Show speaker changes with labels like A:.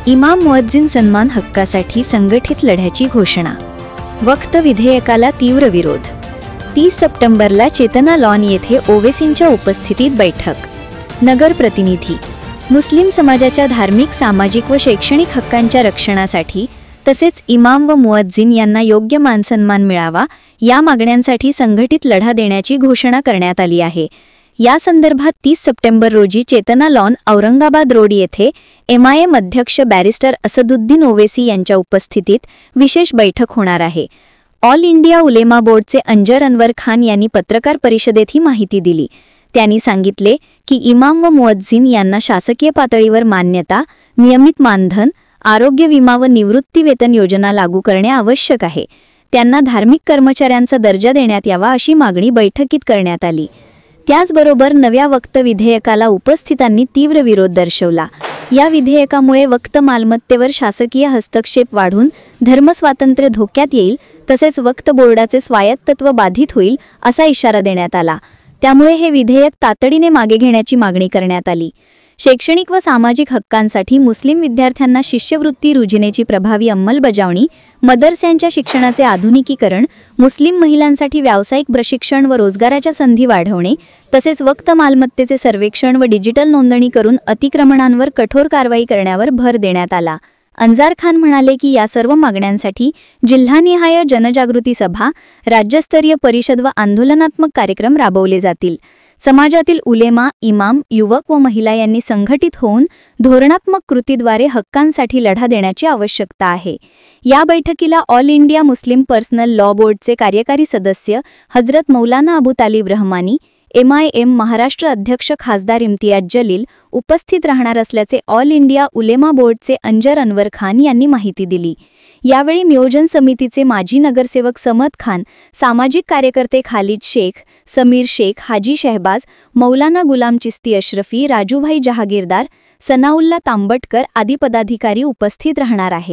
A: इमाम मुअज्जिन सन्मान हक्कासाठी संघटित लढ्याची घोषणा। वक्फ विधेयकाला तीव्र विरोध। 30 सप्टेंबरला चेतना लॉन येथे ओवेसींच्या उपस्थितीत बैठक। नगर प्रतिनिधी मुस्लिम समाजाच्या धार्मिक, सामाजिक व शैक्षणिक हक्कांच्या रक्षणासाठी तसेच इमाम व मुअज्जिन यांना योग्य मानसन्मान मिळावा या मागण्यांसाठी संघटित लढा देण्याची घोषणा करण्यात आली आहे। या संदर्भात 30 सप्टेंबर रोजी चेतना लॉन औरंगाबाद रोड येथे MIM अध्यक्ष बॅरिस्टर असदुद्दीन ओवेसी यांच्या उपस्थितीत विशेष बैठक होणार आहे। ऑल इंडिया उलेमा बोर्डचे अंजर अनवर खान यांनी पत्रकार परिषदेत ही माहिती दिली। त्यांनी सांगितले की इमाम व मुअज्जिन यांना शासकीय पातळीवर मान्यता, नियमित मानधन, आरोग्य विमा व निवृत्ती वेतन योजना लागू करणे आवश्यक आहे। त्यांना धार्मिक कर्मचाऱ्यांचा दर्जा देण्यात यावा अशी मागणी बैठकीत करण्यात आली। त्याचबरोबर नव्या वक्फ विधेयकाला उपस्थितांनी तीव्र विरोध दर्शवला। या विधेयकामुळे वक्फ मालमत्तेवर शासकीय हस्तक्षेप वाढून धर्मस्वातंत्र्य धोक्यात येईल, तसेच वक्फ बोर्डाचे स्वायत्तत्व बाधित होईल असा इशारा देण्यात आला। त्यामुळे हे विधेयक तातडीने मागे घेण्याची मागणी करण्यात आली। शैक्षणिक व सामाजिक हक्कांसाठी मुस्लिम विद्यार्थ्यांना शिष्यवृत्ती योजनेची प्रभावी अंमलबजावणी, मदरस्यांच्या शिक्षणाचे आधुनिकीकरण, मुस्लिम महिलांसाठी व्यावसायिक प्रशिक्षण व रोजगाराच्या संधी वाढवणे, तसेच वक्फ मालमत्तेचे सर्वेक्षण व डिजिटल नोंदणी करून अतिक्रमणांवर कठोर कारवाई करण्यावर भर देण्यात आला। अंजार खान म्हणाले की या सर्व मागण्यांसाठी जिल्हानिहाय जनजागृती सभा, राज्यस्तरीय परिषद व आंदोलनात्मक कार्यक्रम राबवले जातील। समाजातील उलेमा, इमाम, युवक व महिला यांनी संघटित होऊन धोरणात्मक कृतीद्वारे हक्कांसाठी लढा देण्याची आवश्यकता आहे। या बैठकीला all India Muslim personal law बोर्डचे कार्यकारी सदस्य हजरत मौलाना अबू तालिब रहमानी, MIM महाराष्ट्र अध्यक्ष खासदार इम्तियाज जलील उपस्थित राहणार असल्याचे ऑल इंडिया उलेमा बोर्डचे अंजर अनवर खान यांनी माहिती दिली। यावेळी नियोजन समितीचे माजी नगरसेवक समद खान, सामाजिक कार्यकर्ते खालिद शेख, समीर शेख, हाजी शहबाज, मौलाना गुलाम चिस्ती अशरफी, राजूभाई जहागीरदार, सनाउल्ला तांबटकर आदी पदाधिकारी उपस्थित राहणार आहे।